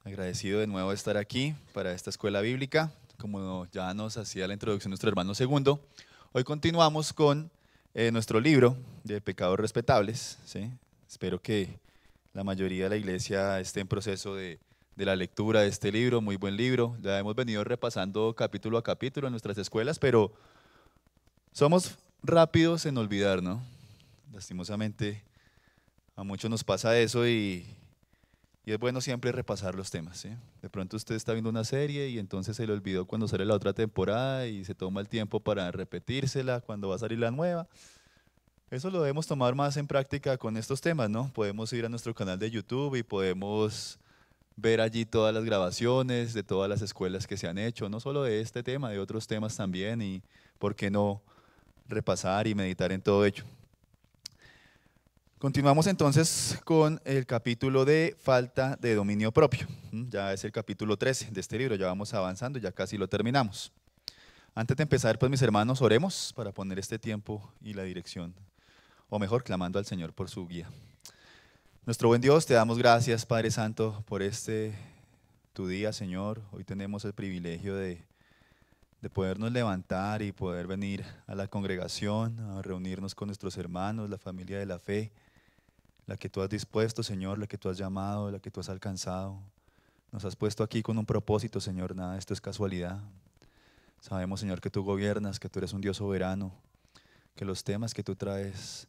Agradecido de nuevo de estar aquí para esta escuela bíblica. Como ya nos hacía la introducción nuestro hermano Segundo, hoy continuamos con nuestro libro de Pecados Respetables. ¿Sí? Espero que la mayoría de la iglesia esté en proceso de la lectura de este libro, muy buen libro. Ya hemos venido repasando capítulo a capítulo en nuestras escuelas, pero somos rápidos en olvidar, ¿no? Lastimosamente a muchos nos pasa eso y es bueno siempre repasar los temas, ¿sí? De pronto usted está viendo una serie y entonces se le olvidó cuando sale la otra temporada y se toma el tiempo para repetírsela cuando va a salir la nueva. Eso lo debemos tomar más en práctica con estos temas, ¿no? Podemos ir a nuestro canal de YouTube y podemos ver allí todas las grabaciones de todas las escuelas que se han hecho, no solo de este tema, de otros temas también, y por qué no repasar y meditar en todo ello. Continuamos entonces con el capítulo de falta de dominio propio. Ya es el capítulo 13 de este libro, ya vamos avanzando, ya casi lo terminamos. Antes de empezar, pues mis hermanos, oremos para poner este tiempo y la dirección, o mejor, clamando al Señor por su guía. Nuestro buen Dios, te damos gracias, Padre Santo, por tu día, Señor. Hoy tenemos el privilegio de podernos levantar y poder venir a la congregación, a reunirnos con nuestros hermanos, la familia de la fe, la que tú has dispuesto, Señor, la que tú has llamado, la que tú has alcanzado. Nos has puesto aquí con un propósito, Señor, nada, esto es casualidad. Sabemos, Señor, que tú gobiernas, que tú eres un Dios soberano, que los temas que tú traes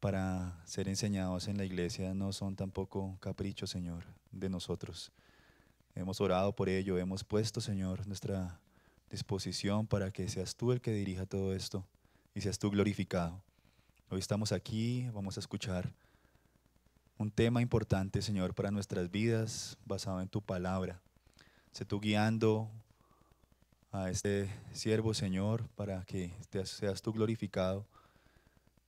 para ser enseñados en la iglesia no son tampoco caprichos, Señor, de nosotros. Hemos orado por ello, hemos puesto, Señor, nuestra disposición para que seas tú el que dirija todo esto y seas tú glorificado. Hoy estamos aquí, vamos a escuchar un tema importante, Señor, para nuestras vidas, basado en tu palabra. Sé tú guiando a este siervo, Señor, para que seas tú glorificado.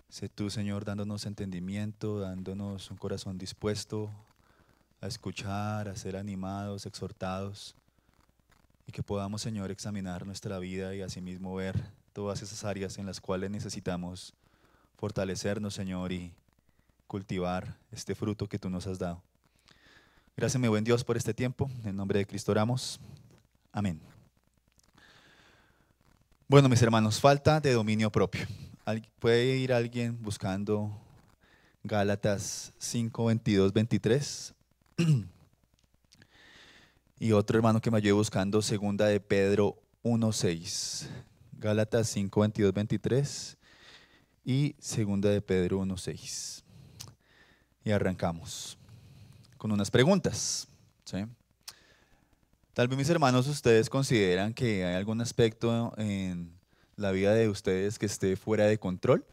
Sé tú, Señor, dándonos entendimiento, dándonos un corazón dispuesto a escuchar, a ser animados, exhortados, y que podamos, Señor, examinar nuestra vida y asimismo ver todas esas áreas en las cuales necesitamos fortalecernos, Señor, y cultivar este fruto que tú nos has dado. Gracias, mi buen Dios, por este tiempo. En el nombre de Cristo oramos. Amén. Bueno, mis hermanos, falta de dominio propio. ¿Puede ir alguien buscando Gálatas 5, 22, 23? Y otro hermano que me ayude buscando segunda de Pedro 1, 6. Gálatas 5, 22, 23 y segunda de Pedro 1, 6. Y arrancamos con unas preguntas, ¿sí? Tal vez mis hermanos, ustedes consideran que hay algún aspecto en la vida de ustedes que esté fuera de control.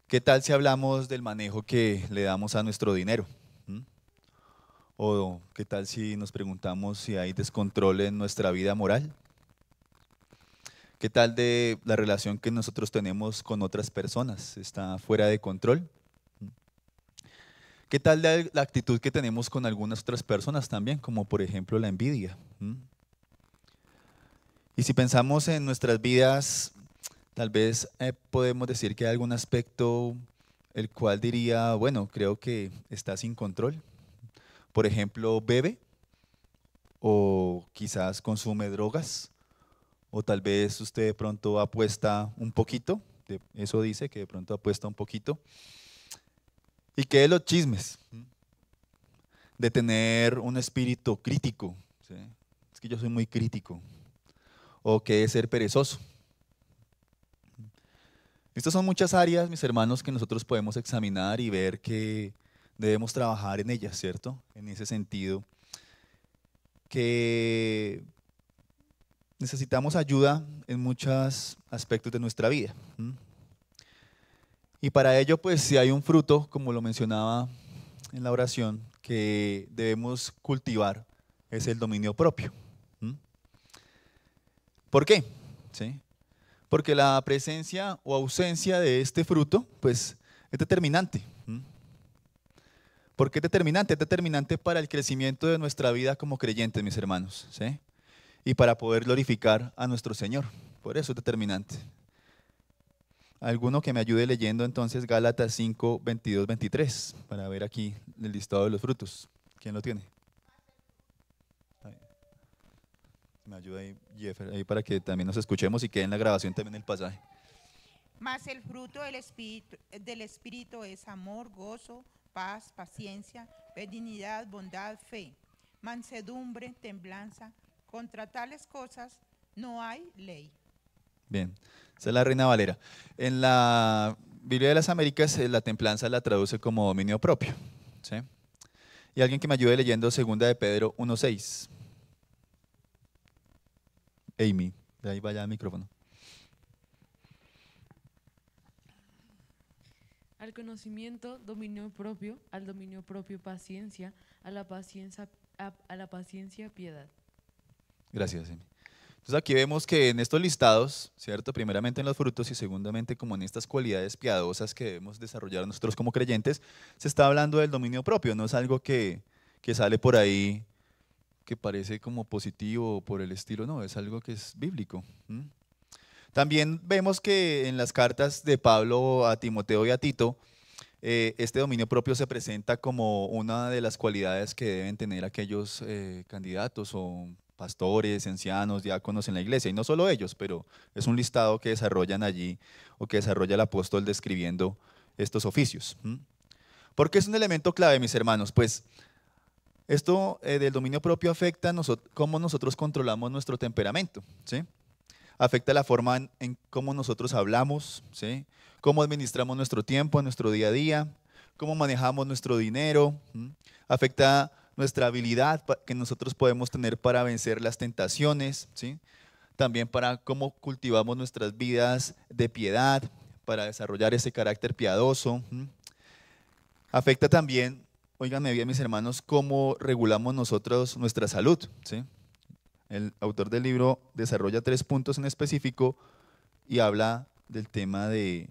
¿Qué tal si hablamos del manejo que le damos a nuestro dinero? ¿Mm? ¿O qué tal si nos preguntamos si hay descontrol en nuestra vida moral? ¿Qué tal de la relación que nosotros tenemos con otras personas? ¿Está fuera de control? ¿Qué tal de la actitud que tenemos con algunas otras personas también, como por ejemplo la envidia? Y si pensamos en nuestras vidas, tal vez podemos decir que hay algún aspecto el cual diría, bueno, creo que está sin control. Por ejemplo, bebe o quizás consume drogas o tal vez usted de pronto apuesta un poquito, eso dice que de pronto apuesta un poquito. ¿Y qué de los chismes? De tener un espíritu crítico, ¿sí? Es que yo soy muy crítico. O que de ser perezoso. Estas son muchas áreas, mis hermanos, que nosotros podemos examinar y ver que debemos trabajar en ellas, ¿cierto? En ese sentido, que necesitamos ayuda en muchos aspectos de nuestra vida. Y para ello, pues, si hay un fruto, como lo mencionaba en la oración, que debemos cultivar, es el dominio propio. ¿Por qué? ¿Sí? Porque la presencia o ausencia de este fruto, pues, es determinante. ¿Por qué es determinante? Es determinante para el crecimiento de nuestra vida como creyentes, mis hermanos, ¿sí? Y para poder glorificar a nuestro Señor. Por eso es determinante. Alguno que me ayude leyendo entonces Gálatas 5, 22, 23, para ver aquí el listado de los frutos. ¿Quién lo tiene? Ahí. Me ayuda ahí, Jeffer, ahí para que también nos escuchemos y quede en la grabación también el pasaje. Mas el fruto del Espíritu es amor, gozo, paz, paciencia, benignidad, bondad, fe, mansedumbre, templanza. Contra tales cosas no hay ley. Bien, esa es la Reina Valera. En la Biblia de las Américas, la templanza la traduce como dominio propio. ¿Sí? Y alguien que me ayude leyendo 2 de Pedro 1:6. Amy, de ahí vaya el micrófono. Al conocimiento, dominio propio; al dominio propio, paciencia; a la paciencia, piedad. Gracias, Amy. Entonces aquí vemos que en estos listados, ¿cierto? Primeramente en los frutos y segundamente como en estas cualidades piadosas que debemos desarrollar nosotros como creyentes, se está hablando del dominio propio, no es algo que sale por ahí que parece como positivo o por el estilo, no, es algo que es bíblico. También vemos que en las cartas de Pablo a Timoteo y a Tito, este dominio propio se presenta como una de las cualidades que deben tener aquellos candidatos o pastores, ancianos, diáconos en la iglesia, y no solo ellos, pero es un listado que desarrollan allí o que desarrolla el apóstol describiendo estos oficios. ¿Por qué es un elemento clave, mis hermanos? Pues esto del dominio propio afecta cómo nosotros controlamos nuestro temperamento, ¿sí? Afecta la forma en cómo nosotros hablamos, ¿sí? Cómo administramos nuestro tiempo, nuestro día a día, cómo manejamos nuestro dinero, afecta nuestra habilidad que nosotros podemos tener para vencer las tentaciones, ¿sí? También para cómo cultivamos nuestras vidas de piedad, para desarrollar ese carácter piadoso. Afecta también, óiganme bien mis hermanos, cómo regulamos nosotros nuestra salud, ¿sí? El autor del libro desarrolla 3 puntos en específico y habla del tema de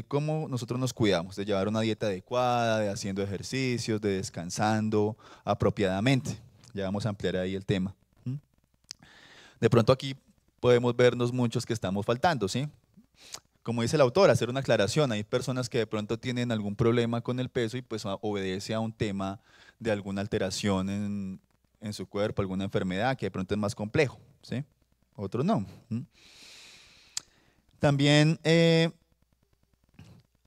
cómo nosotros nos cuidamos, de llevar una dieta adecuada, de haciendo ejercicios, de descansando apropiadamente. Ya vamos a ampliar ahí el tema. De pronto aquí podemos vernos muchos que estamos faltando, ¿sí? Como dice el autor, hacer una aclaración. Hay personas que de pronto tienen algún problema con el peso y pues obedece a un tema de alguna alteración en su cuerpo, alguna enfermedad que de pronto es más complejo, ¿sí? Otros no. También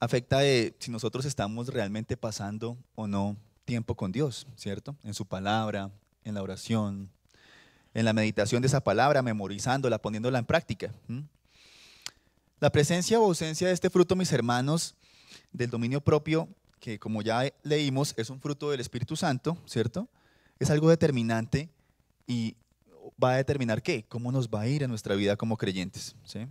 afecta si nosotros estamos realmente pasando o no tiempo con Dios, ¿cierto? En su palabra, en la oración, en la meditación de esa palabra, memorizándola, poniéndola en práctica. La presencia o ausencia de este fruto, mis hermanos, del dominio propio, que como ya leímos, es un fruto del Espíritu Santo, ¿cierto? Es algo determinante y va a determinar ¿qué? Cómo nos va a ir en nuestra vida como creyentes, ¿sí?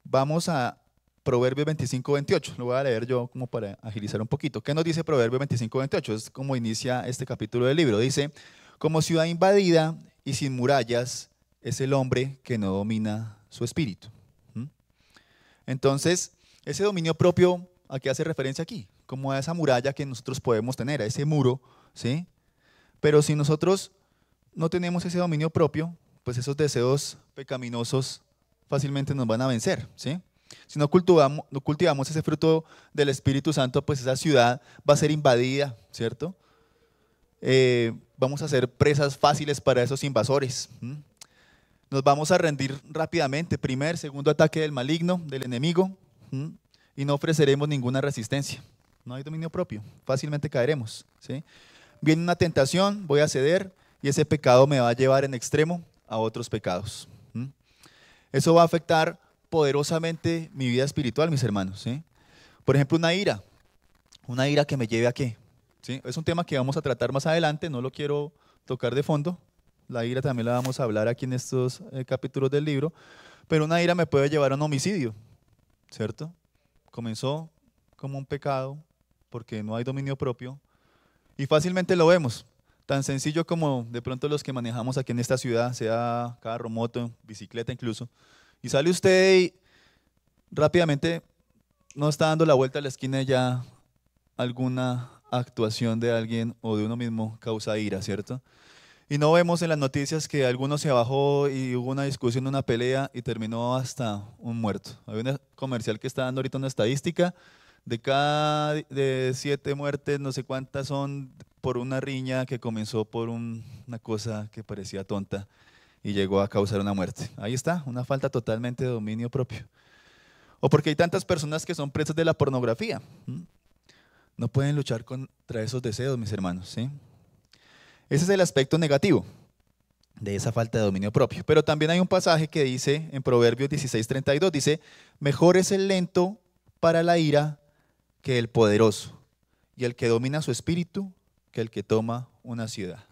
Vamos a Proverbios 25:28, lo voy a leer yo como para agilizar un poquito. ¿Qué nos dice Proverbios 25:28? Es como inicia este capítulo del libro. Dice, como ciudad invadida y sin murallas es el hombre que no domina su espíritu. Entonces, ese dominio propio, ¿a qué hace referencia aquí? Como a esa muralla que nosotros podemos tener, a ese muro, ¿sí? Pero si nosotros no tenemos ese dominio propio, pues esos deseos pecaminosos fácilmente nos van a vencer, ¿sí? Si no cultivamos ese fruto del Espíritu Santo, pues esa ciudad va a ser invadida, ¿cierto? Vamos a ser presas fáciles para esos invasores. Nos vamos a rendir rápidamente, primer, segundo ataque del maligno, del enemigo, y no ofreceremos ninguna resistencia. No hay dominio propio, fácilmente caeremos, ¿sí? Viene una tentación, voy a ceder y ese pecado me va a llevar en extremo a otros pecados. Eso va a afectar poderosamente mi vida espiritual, mis hermanos, ¿sí? Por ejemplo, una ira que me lleve a qué, ¿sí? Es un tema que vamos a tratar más adelante, no lo quiero tocar de fondo. La ira también la vamos a hablar aquí en estos capítulos del libro, pero una ira me puede llevar a un homicidio, ¿cierto? Comenzó como un pecado porque no hay dominio propio y fácilmente lo vemos, tan sencillo como de pronto los que manejamos aquí en esta ciudad, sea carro, moto, bicicleta incluso, y sale usted y rápidamente no está dando la vuelta a la esquina y ya alguna actuación de alguien o de uno mismo causa ira, ¿cierto? Y no vemos en las noticias que alguno se bajó y hubo una discusión, una pelea y terminó hasta un muerto. Hay un comercial que está dando ahorita una estadística de cada de 7 muertes, no sé cuántas son por una riña que comenzó por una cosa que parecía tonta y llegó a causar una muerte. Ahí está, una falta totalmente de dominio propio. O porque hay tantas personas que son presas de la pornografía. No pueden luchar contra esos deseos, mis hermanos, ¿sí? Ese es el aspecto negativo de esa falta de dominio propio. Pero también hay un pasaje que dice en Proverbios 16:32, dice, mejor es el lento para la ira que el poderoso, y el que domina su espíritu que el que toma una ciudad.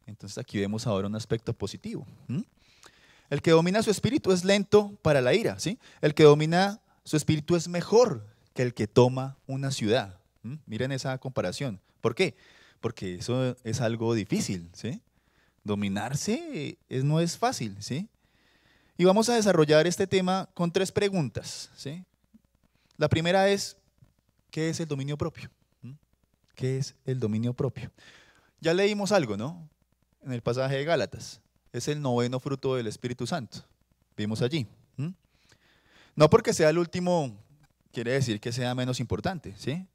Entonces aquí vemos ahora un aspecto positivo. El que domina su espíritu es lento para la ira, ¿sí? El que domina su espíritu es mejor que el que toma una ciudad. Miren esa comparación. ¿Por qué? Porque eso es algo difícil, ¿sí? Dominarse no es fácil, ¿sí? Y vamos a desarrollar este tema con 3 preguntas, ¿sí? La primera es, ¿qué es el dominio propio? ¿Qué es el dominio propio? Ya leímos algo, ¿no? En el pasaje de Gálatas. Es el 9º fruto del Espíritu Santo. Vimos allí. No porque sea el último, quiere decir que sea menos importante, ¿sí?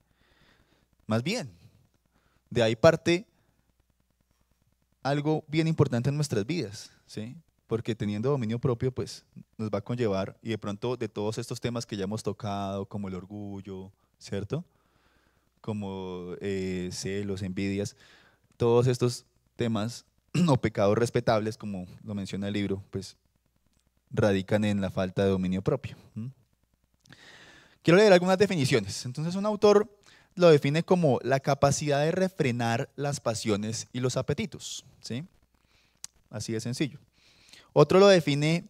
Más bien, de ahí parte algo bien importante en nuestras vidas, ¿sí? Porque teniendo dominio propio, pues nos va a conllevar, y de pronto de todos estos temas que ya hemos tocado, como el orgullo, ¿cierto? Como celos, envidias, todos estos temas o pecados respetables, como lo menciona el libro, pues radican en la falta de dominio propio. Quiero leer algunas definiciones. Entonces un autor lo define como la capacidad de refrenar las pasiones y los apetitos, ¿sí? Así de sencillo. Otro lo define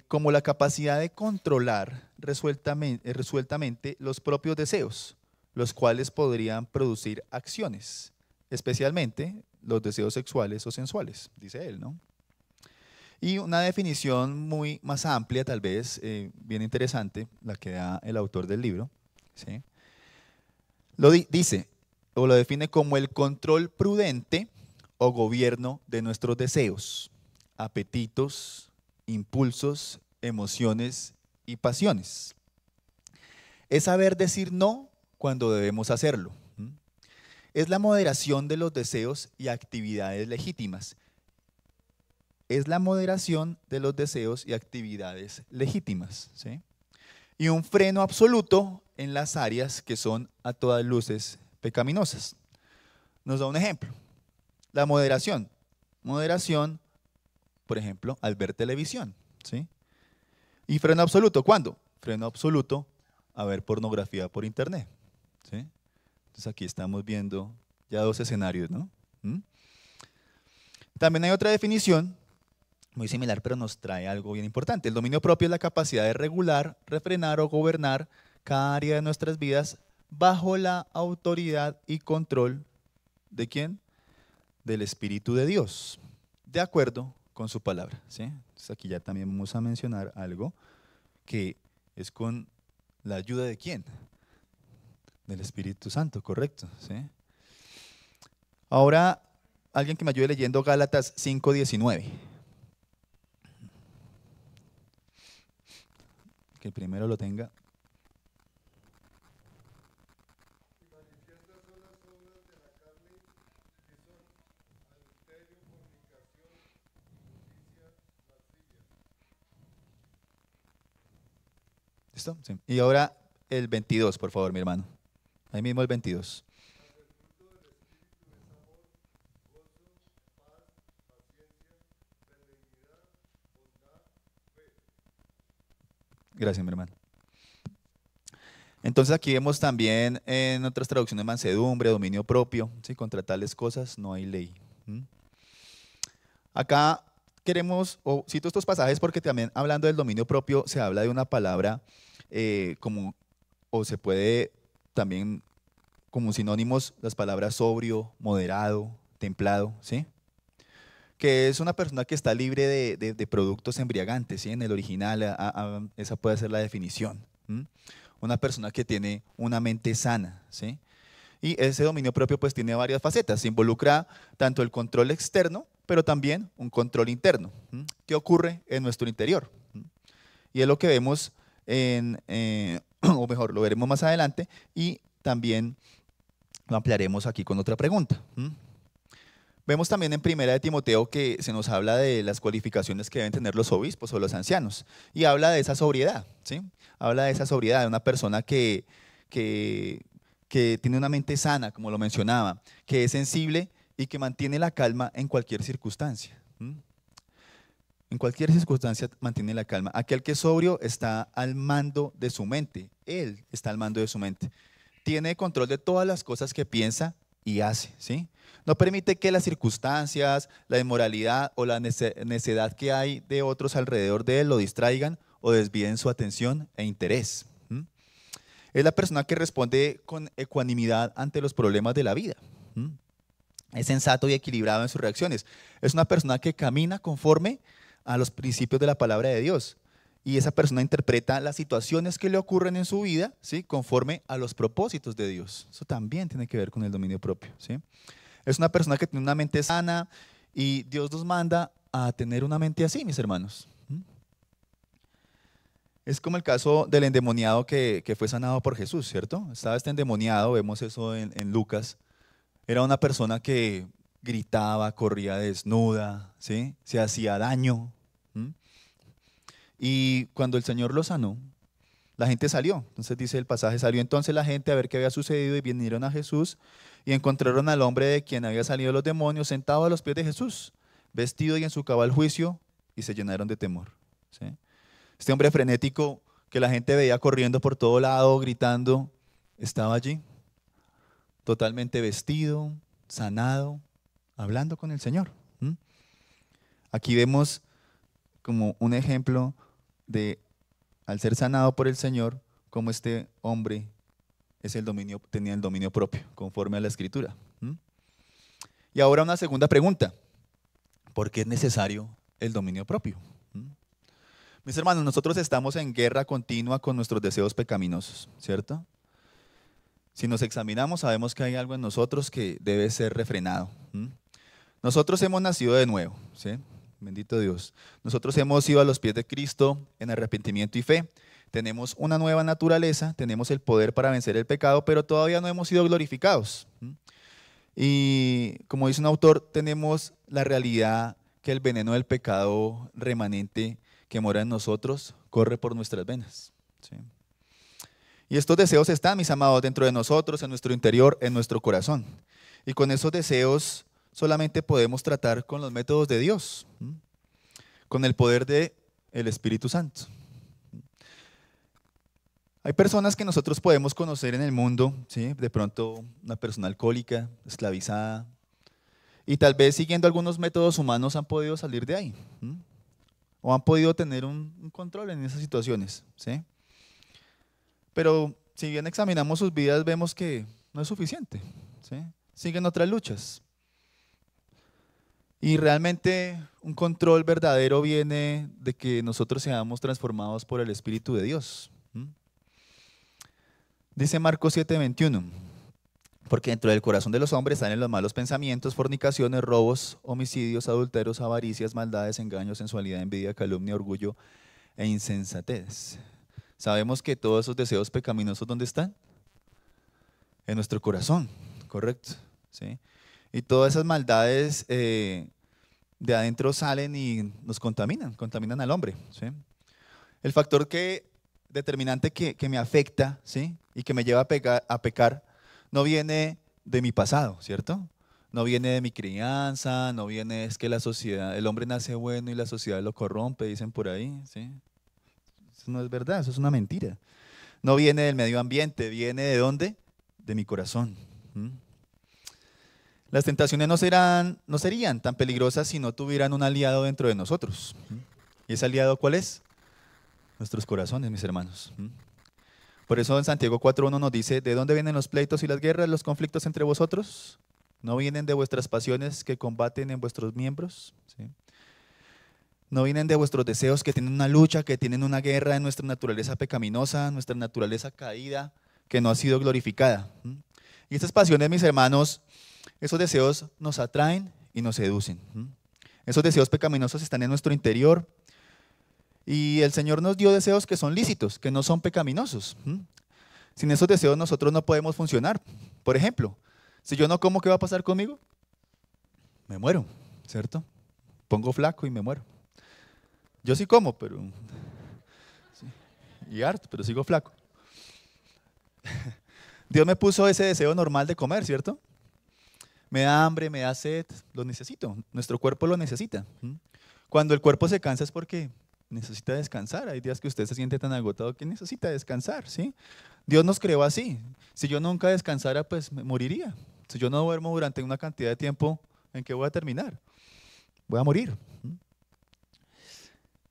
como la capacidad de controlar resueltamente los propios deseos, los cuales podrían producir acciones, especialmente los deseos sexuales o sensuales, dice él, ¿no? Y una definición muy más amplia, tal vez, bien interesante, la que da el autor del libro, ¿sí? Dice, o lo define como el control prudente o gobierno de nuestros deseos, apetitos, impulsos, emociones y pasiones. Es saber decir no cuando debemos hacerlo. Es la moderación de los deseos y actividades legítimas. Es la moderación de los deseos y actividades legítimas, ¿sí? Y un freno absoluto en las áreas que son a todas luces pecaminosas. Nos da un ejemplo. La moderación. Moderación, por ejemplo, al ver televisión, ¿sí? Y freno absoluto, ¿cuándo? Freno absoluto a ver pornografía por internet, ¿sí? Entonces aquí estamos viendo ya 2 escenarios, ¿no? También hay otra definición muy similar, pero nos trae algo bien importante. El dominio propio es la capacidad de regular, refrenar o gobernar cada área de nuestras vidas bajo la autoridad y control ¿de quién? Del Espíritu de Dios, de acuerdo con su palabra, ¿sí? Entonces aquí ya también vamos a mencionar algo que es con la ayuda de quién? Del Espíritu Santo, correcto, ¿sí? Ahora, alguien que me ayude leyendo Gálatas 5:19. Que el primero lo tenga. ¿Listo? Sí. Y ahora el 22, por favor, mi hermano. Ahí mismo el 22. Gracias, mi hermano. Entonces aquí vemos también en otras traducciones mansedumbre, dominio propio, ¿sí? Contra tales cosas no hay ley. Acá queremos, o cito estos pasajes porque también hablando del dominio propio se habla de una palabra o se puede también como sinónimos las palabras sobrio, moderado, templado, ¿sí? Que es una persona que está libre de productos embriagantes, ¿sí? En el original esa puede ser la definición. Una persona que tiene una mente sana, ¿sí? Y ese dominio propio pues tiene varias facetas, se involucra tanto el control externo, pero también un control interno. ¿Qué ocurre en nuestro interior? Y es lo que vemos o mejor, lo veremos más adelante, y también Lo ampliaremos aquí con otra pregunta. Vemos también en Primera de Timoteo que se nos habla de las cualificaciones que deben tener los obispos o los ancianos, y habla de esa sobriedad, ¿sí? Habla de esa sobriedad, de una persona que tiene una mente sana, como lo mencionaba, que es sensible y que mantiene la calma en cualquier circunstancia. En cualquier circunstancia mantiene la calma. Aquel que es sobrio está al mando de su mente, él está al mando de su mente. Tiene control de todas las cosas que piensa y hace, ¿sí? No permite que las circunstancias, la inmoralidad o la necedad que hay de otros alrededor de él lo distraigan o desvíen su atención e interés. Es la persona que responde con ecuanimidad ante los problemas de la vida. Es sensato y equilibrado en sus reacciones. Es una persona que camina conforme a los principios de la palabra de Dios. Y esa persona interpreta las situaciones que le ocurren en su vida, ¿sí?, conforme a los propósitos de Dios. Eso también tiene que ver con el dominio propio, ¿sí? Es una persona que tiene una mente sana y Dios nos manda a tener una mente así, mis hermanos. Es como el caso del endemoniado que fue sanado por Jesús, ¿cierto? Estaba este endemoniado, vemos eso en Lucas. Era una persona que gritaba, corría desnuda, ¿sí?, se hacía daño. Y cuando el Señor lo sanó, la gente salió. Entonces dice el pasaje, salió entonces la gente a ver qué había sucedido y vinieron a Jesús y encontraron al hombre de quien había salido los demonios sentado a los pies de Jesús, vestido y en su cabal juicio, y se llenaron de temor, ¿sí? Este hombre frenético que la gente veía corriendo por todo lado, gritando, estaba allí, totalmente vestido, sanado, hablando con el Señor. Aquí vemos como un ejemplo de, al ser sanado por el Señor, cómo este hombre tenía el dominio propio, conforme a la Escritura. Y ahora una segunda pregunta: ¿por qué es necesario el dominio propio? Mis hermanos, nosotros estamos en guerra continua con nuestros deseos pecaminosos, ¿cierto? Si nos examinamos, sabemos que hay algo en nosotros que debe ser refrenado. Nosotros hemos nacido de nuevo, ¿sí? Bendito Dios. Nosotros hemos ido a los pies de Cristo en arrepentimiento y fe. Tenemos una nueva naturaleza, tenemos el poder para vencer el pecado, pero todavía no hemos sido glorificados. Y como dice un autor, tenemos la realidad que el veneno del pecado remanente que mora en nosotros corre por nuestras venas, ¿sí? Y estos deseos están, mis amados, dentro de nosotros, en nuestro interior, en nuestro corazón. Y con esos deseos solamente podemos tratar con los métodos de Dios, con el poder del Espíritu Santo. Hay personas que nosotros podemos conocer en el mundo, ¿sí? De pronto una persona alcohólica, esclavizada, y tal vez siguiendo algunos métodos humanos han podido salir de ahí, o han podido tener un control en esas situaciones, ¿sí? Pero si bien examinamos sus vidas, vemos que no es suficiente, ¿sí? Siguen otras luchas. Y realmente un control verdadero viene de que nosotros seamos transformados por el Espíritu de Dios. Dice Marcos 7:21, porque dentro del corazón de los hombres salen los malos pensamientos, fornicaciones, robos, homicidios, adulterios, avaricias, maldades, engaños, sensualidad, envidia, calumnia, orgullo e insensatez. Sabemos que todos esos deseos pecaminosos, ¿dónde están? En nuestro corazón, ¿correcto? ¿Sí? Y todas esas maldades de adentro salen y nos contaminan al hombre, ¿sí? El factor determinante que me afecta, ¿sí?, y que me lleva a pecar no viene de mi pasado, ¿cierto? No viene de mi crianza, no viene, es que la sociedad, el hombre nace bueno y la sociedad lo corrompe, dicen por ahí, ¿sí? Eso no es verdad, eso es una mentira. No viene del medio ambiente, viene ¿de dónde? De mi corazón. Las tentaciones no serían tan peligrosas si no tuvieran un aliado dentro de nosotros. ¿Y ese aliado cuál es? Nuestros corazones, mis hermanos. Por eso en Santiago 4:1 nos dice, ¿de dónde vienen los pleitos y las guerras, los conflictos entre vosotros? ¿No vienen de vuestras pasiones que combaten en vuestros miembros? ¿Sí? ¿No vienen de vuestros deseos que tienen una lucha, que tienen una guerra en nuestra naturaleza pecaminosa, nuestra naturaleza caída, que no ha sido glorificada? Y estas pasiones, mis hermanos, esos deseos nos atraen y nos seducen. Esos deseos pecaminosos están en nuestro interior y el Señor nos dio deseos que son lícitos, que no son pecaminosos. Sin esos deseos nosotros no podemos funcionar. Por ejemplo, Si yo no como, ¿qué va a pasar conmigo? Me muero, ¿cierto? Pongo flaco y me muero. Yo sí como, pero sí, y harto, pero sigo flaco. Dios me puso ese deseo normal de comer, ¿cierto? Me da hambre, me da sed, lo necesito. Nuestro cuerpo lo necesita. Cuando el cuerpo se cansa es porque necesita descansar. Hay días que usted se siente tan agotado que necesita descansar, ¿sí? Dios nos creó así. Si yo nunca descansara, pues me moriría. Si yo no duermo durante una cantidad de tiempo, ¿en qué voy a terminar? Voy a morir.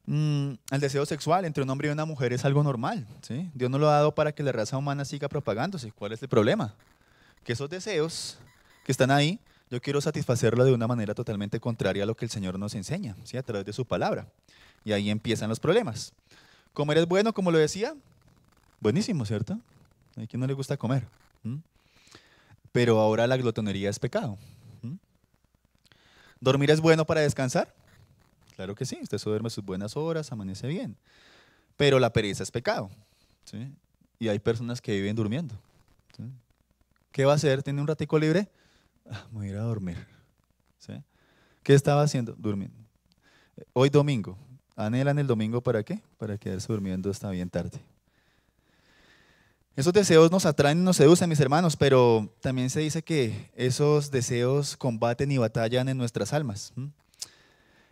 El deseo sexual entre un hombre y una mujer es algo normal, ¿sí? Dios no lo ha dado para que la raza humana siga propagándose. ¿Cuál es el problema? Que esos deseos que están ahí, yo quiero satisfacerlo de una manera totalmente contraria a lo que el Señor nos enseña, ¿sí? A través de su palabra. Y ahí empiezan los problemas. ¿Comer es bueno, como lo decía? Buenísimo, ¿cierto? ¿A quién no le gusta comer? Pero ahora la glotonería es pecado. ¿Dormir es bueno para descansar? Claro que sí, usted duerme sus buenas horas, amanece bien. Pero la pereza es pecado, ¿sí? Y hay personas que viven durmiendo, ¿sí? ¿Qué va a hacer? ¿Tiene un ratico libre? Me voy a ir a dormir, ¿sí? ¿Qué estaba haciendo? Durmiendo. Hoy domingo. ¿Anhelan el domingo para qué? Para quedarse durmiendo hasta bien tarde. Esos deseos nos atraen y nos seducen, mis hermanos, pero también se dice que esos deseos combaten y batallan en nuestras almas.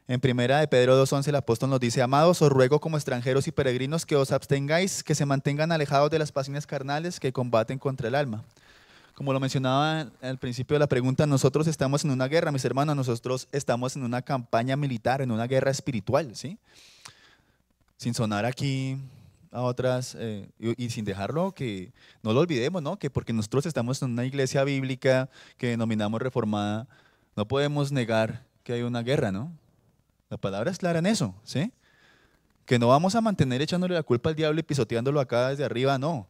En primera de Pedro 2:11 el apóstol nos dice: amados, os ruego como extranjeros y peregrinos que os abstengáis, que se mantengan alejados de las pasiones carnales que combaten contra el alma. Como lo mencionaba al principio de la pregunta, nosotros estamos en una guerra, mis hermanos, nosotros estamos en una campaña militar, en una guerra espiritual, ¿sí? Sin sonar aquí a otras, y sin dejarlo que no lo olvidemos, ¿no? Que porque nosotros estamos en una iglesia bíblica que denominamos reformada, no podemos negar que hay una guerra, ¿no? La palabra es clara en eso, ¿sí? Que no vamos a mantener echándole la culpa al diablo y pisoteándolo acá desde arriba, no.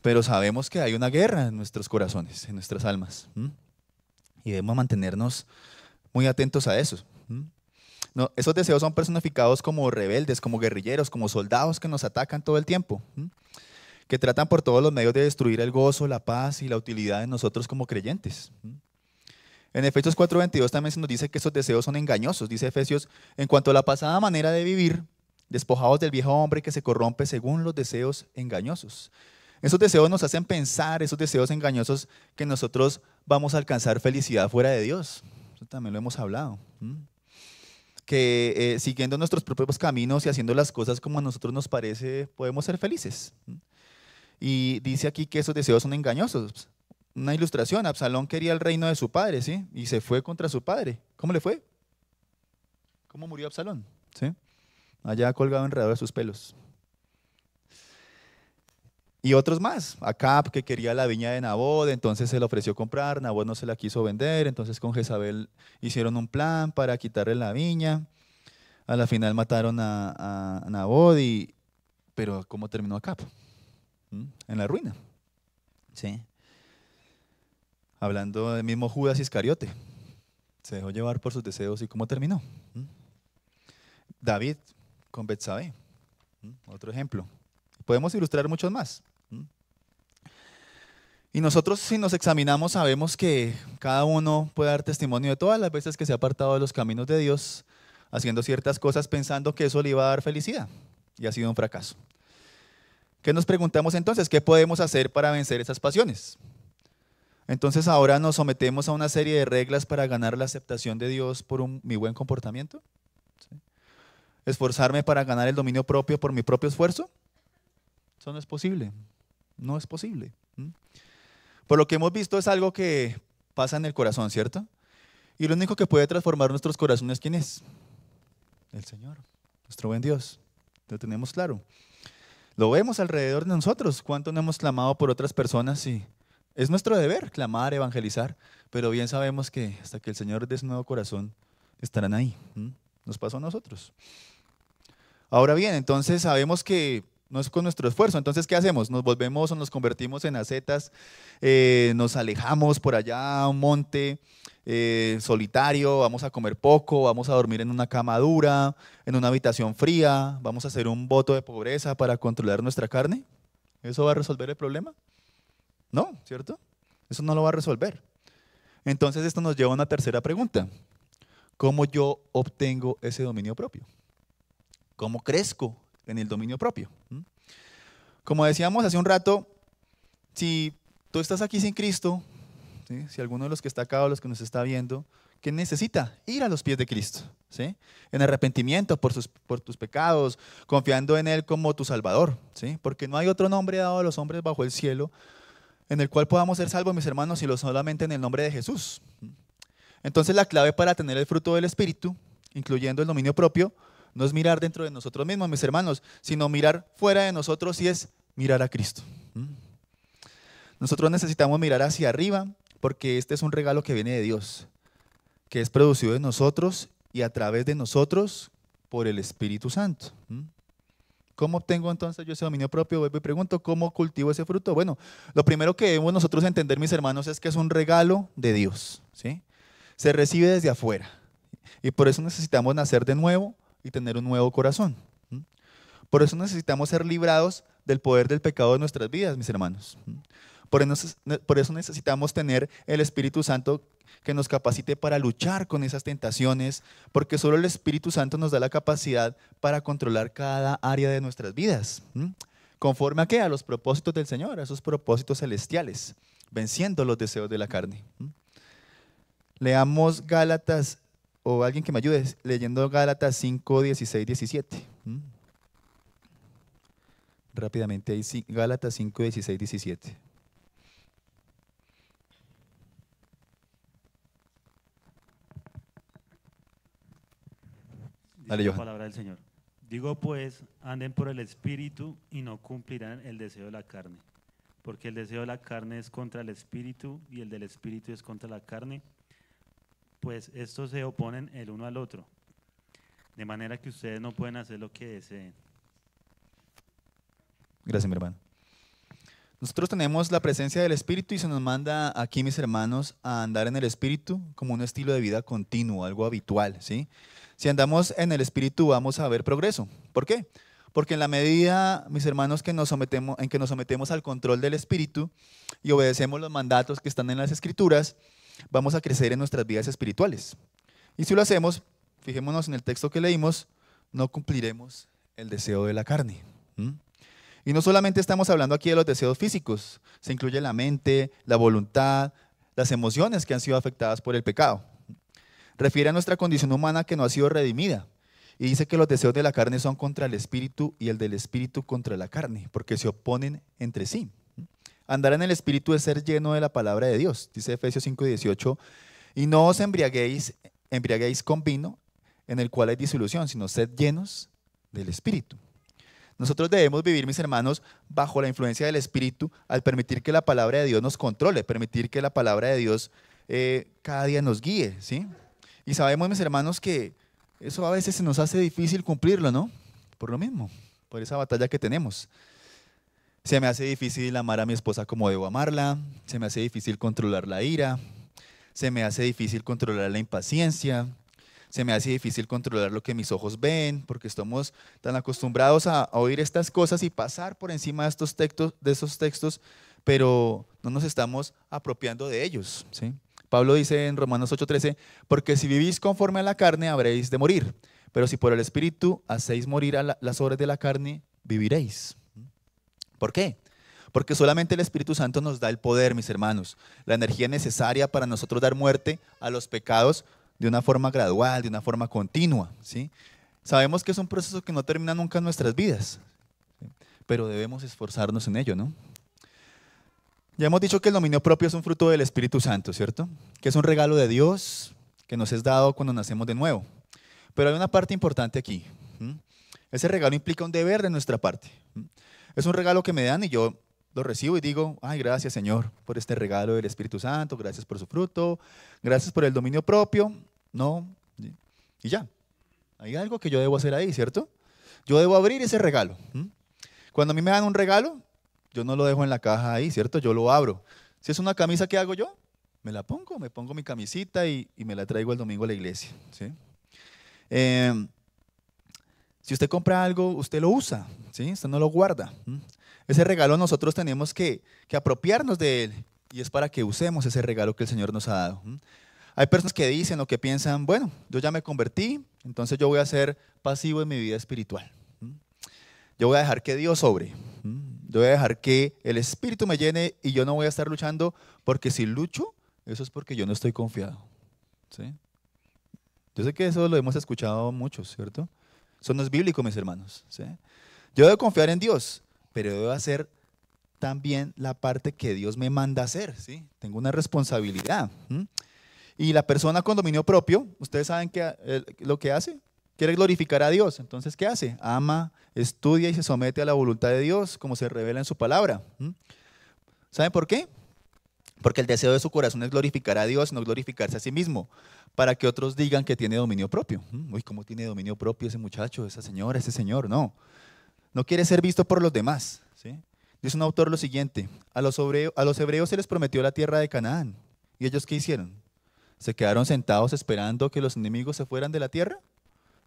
Pero sabemos que hay una guerra en nuestros corazones, en nuestras almas. Y debemos mantenernos muy atentos a eso. No, esos deseos son personificados como rebeldes, como guerrilleros, como soldados que nos atacan todo el tiempo, que tratan por todos los medios de destruir el gozo, la paz y la utilidad de nosotros como creyentes. En Efesios 4:22 también se nos dice que esos deseos son engañosos. Dice Efesios: en cuanto a la pasada manera de vivir, despojados del viejo hombre que se corrompe según los deseos engañosos. Esos deseos nos hacen pensar, esos deseos engañosos, que nosotros vamos a alcanzar felicidad fuera de Dios. Eso también lo hemos hablado. Que siguiendo nuestros propios caminos y haciendo las cosas como a nosotros nos parece, podemos ser felices. Y dice aquí que esos deseos son engañosos. Una ilustración: Absalón quería el reino de su padre, ¿sí? Y se fue contra su padre. ¿Cómo le fue? ¿Cómo murió Absalón? ¿Sí? Allá colgado enredado de sus pelos. Y otros más. Acab, que quería la viña de Nabot, entonces se le ofreció comprar, Nabot no se la quiso vender, entonces con Jezabel hicieron un plan para quitarle la viña. A la final mataron a Nabot, pero ¿cómo terminó Acab? En la ruina. ¿Sí? Hablando del mismo Judas Iscariote, se dejó llevar por sus deseos. ¿Y cómo terminó? David con Betsabé, otro ejemplo. Podemos ilustrar muchos más. Y nosotros, si nos examinamos, sabemos que cada uno puede dar testimonio de todas las veces que se ha apartado de los caminos de Dios, haciendo ciertas cosas pensando que eso le iba a dar felicidad, y ha sido un fracaso. ¿Qué nos preguntamos entonces? ¿Qué podemos hacer para vencer esas pasiones? Entonces ahora nos sometemos a una serie de reglas para ganar la aceptación de Dios por mi buen comportamiento. ¿Sí? ¿Esforzarme para ganar el dominio propio por mi propio esfuerzo? Eso no es posible. No es posible. Por lo que hemos visto, es algo que pasa en el corazón, ¿cierto? Y lo único que puede transformar nuestros corazones, ¿quién es? El Señor, nuestro buen Dios. Lo tenemos claro. Lo vemos alrededor de nosotros. ¿Cuánto no hemos clamado por otras personas? Y es nuestro deber clamar, evangelizar, pero bien sabemos que hasta que el Señor dé su nuevo corazón, estarán ahí. Nos pasó a nosotros. Ahora bien, entonces sabemos que no es con nuestro esfuerzo. Entonces, ¿qué hacemos? Nos volvemos o nos convertimos en ascetas, nos alejamos por allá a un monte solitario, vamos a comer poco, vamos a dormir en una cama dura, en una habitación fría, vamos a hacer un voto de pobreza para controlar nuestra carne. ¿Eso va a resolver el problema? No, ¿cierto? Eso no lo va a resolver. Entonces esto nos lleva a una tercera pregunta. ¿Cómo yo obtengo ese dominio propio? ¿Cómo crezco en el dominio propio? Como decíamos hace un rato, si tú estás aquí sin Cristo, ¿sí? Si alguno de los que está acá o los que nos está viendo, ¿qué necesita? Ir a los pies de Cristo, ¿sí? En arrepentimiento por tus pecados, confiando en Él como tu Salvador, ¿sí? Porque no hay otro nombre dado a los hombres bajo el cielo en el cual podamos ser salvos, mis hermanos, sino solamente en el nombre de Jesús. Entonces la clave para tener el fruto del Espíritu, incluyendo el dominio propio, no es mirar dentro de nosotros mismos, mis hermanos, sino mirar fuera de nosotros y es mirar a Cristo. Nosotros necesitamos mirar hacia arriba porque este es un regalo que viene de Dios, que es producido en nosotros y a través de nosotros por el Espíritu Santo. ¿Cómo obtengo entonces yo ese dominio propio? Vuelvo y pregunto, ¿cómo cultivo ese fruto? Bueno, lo primero que debemos nosotros entender, mis hermanos, es que es un regalo de Dios, ¿sí? Se recibe desde afuera y por eso necesitamos nacer de nuevo y tener un nuevo corazón. Por eso necesitamos ser librados del poder del pecado de nuestras vidas, mis hermanos. Por eso necesitamos tener el Espíritu Santo que nos capacite para luchar con esas tentaciones, porque solo el Espíritu Santo nos da la capacidad para controlar cada área de nuestras vidas. ¿Conforme a qué? A los propósitos del Señor, a esos propósitos celestiales, venciendo los deseos de la carne. Leamos Gálatas, o alguien que me ayude, leyendo Gálatas 5, 16, 17. Rápidamente ahí, Gálatas 5, 16, 17. Dale, La Johan. palabra del Señor. Digo pues, anden por el Espíritu y no cumplirán el deseo de la carne, porque el deseo de la carne es contra el Espíritu y el del Espíritu es contra la carne, pues estos se oponen el uno al otro, de manera que ustedes no pueden hacer lo que deseen. Gracias, mi hermano. Nosotros tenemos la presencia del Espíritu y se nos manda aquí, mis hermanos, a andar en el Espíritu como un estilo de vida continuo, algo habitual, ¿sí? Si andamos en el Espíritu vamos a ver progreso. ¿Por qué? Porque en la medida, mis hermanos, que nos sometemos al control del Espíritu y obedecemos los mandatos que están en las Escrituras, vamos a crecer en nuestras vidas espirituales. Y si lo hacemos, fijémonos en el texto que leímos, no cumpliremos el deseo de la carne. Y no solamente estamos hablando aquí de los deseos físicos, se incluye la mente, la voluntad, las emociones que han sido afectadas por el pecado. Refiere a nuestra condición humana que no ha sido redimida. Y dice que los deseos de la carne son contra el espíritu y el del espíritu contra la carne, porque se oponen entre sí. Andar en el espíritu es ser lleno de la palabra de Dios, dice Efesios 5:18, y no os embriaguéis con vino en el cual hay disolución, sino sed llenos del espíritu. Nosotros debemos vivir, mis hermanos, bajo la influencia del espíritu al permitir que la palabra de Dios nos controle, permitir que la palabra de Dios cada día nos guíe, ¿sí? Y sabemos, mis hermanos, que eso a veces se nos hace difícil cumplirlo, ¿no? Por lo mismo, por esa batalla que tenemos. Se me hace difícil amar a mi esposa como debo amarla, se me hace difícil controlar la ira, se me hace difícil controlar la impaciencia, se me hace difícil controlar lo que mis ojos ven, porque estamos tan acostumbrados a oír estas cosas y pasar por encima de esos textos, pero no nos estamos apropiando de ellos, ¿sí? Pablo dice en Romanos 8:13, porque si vivís conforme a la carne habréis de morir, pero si por el Espíritu hacéis morir a las obras de la carne, viviréis. ¿Por qué? Porque solamente el Espíritu Santo nos da el poder, mis hermanos, la energía necesaria para nosotros dar muerte a los pecados de una forma gradual, de una forma continua, ¿sí? Sabemos que es un proceso que no termina nunca en nuestras vidas, ¿sí? Pero debemos esforzarnos en ello, ¿no? Ya hemos dicho que el dominio propio es un fruto del Espíritu Santo, ¿cierto? Que es un regalo de Dios que nos es dado cuando nacemos de nuevo. Pero hay una parte importante aquí. Ese regalo implica un deber de nuestra parte. Es un regalo que me dan y yo lo recibo y digo, ay, gracias Señor por este regalo del Espíritu Santo, gracias por su fruto, gracias por el dominio propio. No, y ya. Hay algo que yo debo hacer ahí, ¿cierto? Yo debo abrir ese regalo. Cuando a mí me dan un regalo, yo no lo dejo en la caja ahí, ¿cierto? Yo lo abro. Si es una camisa, ¿qué hago yo? Me la pongo, me pongo mi camisita y me la traigo el domingo a la iglesia, ¿sí? Si usted compra algo, usted lo usa, ¿sí? Usted no lo guarda. Ese regalo nosotros tenemos que apropiarnos de él y es para que usemos ese regalo que el Señor nos ha dado. Hay personas que dicen o que piensan, bueno, yo ya me convertí, entonces yo voy a ser pasivo en mi vida espiritual. Yo voy a dejar que Dios sobre. Yo voy a dejar que el Espíritu me llene y yo no voy a estar luchando, porque si lucho, eso es porque yo no estoy confiado. ¿Sí? Yo sé que eso lo hemos escuchado muchos, ¿cierto? Eso no es bíblico, mis hermanos. ¿Sí? Yo debo confiar en Dios, pero debo hacer también la parte que Dios me manda hacer. ¿Sí? Tengo una responsabilidad. Y la persona con dominio propio, ustedes saben lo que hace, quiere glorificar a Dios. Entonces, ¿qué hace? Ama, estudia y se somete a la voluntad de Dios, como se revela en su palabra. ¿Saben por qué? Porque el deseo de su corazón es glorificar a Dios, no glorificarse a sí mismo, para que otros digan que tiene dominio propio. Uy, ¿cómo tiene dominio propio ese muchacho, esa señora, ese señor? No, no quiere ser visto por los demás. ¿Sí? Dice un autor lo siguiente: a los hebreos se les prometió la tierra de Canaán. ¿Y ellos qué hicieron? ¿Se quedaron sentados esperando que los enemigos se fueran de la tierra?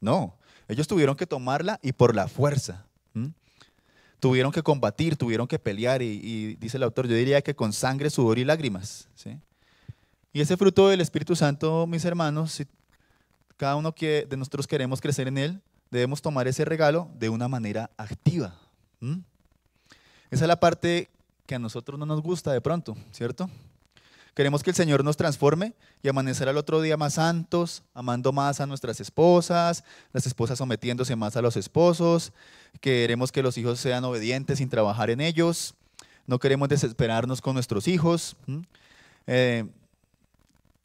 No, ellos tuvieron que tomarla y por la fuerza. Tuvieron que combatir, tuvieron que pelear y dice el autor, yo diría que con sangre, sudor y lágrimas. ¿Sí? Y ese fruto del Espíritu Santo, mis hermanos, si cada uno de nosotros queremos crecer en él, debemos tomar ese regalo de una manera activa. Esa es la parte que a nosotros no nos gusta de pronto, ¿cierto? Queremos que el Señor nos transforme y amanecer al otro día más santos, amando más a nuestras esposas, las esposas sometiéndose más a los esposos. Queremos que los hijos sean obedientes sin trabajar en ellos. No queremos desesperarnos con nuestros hijos.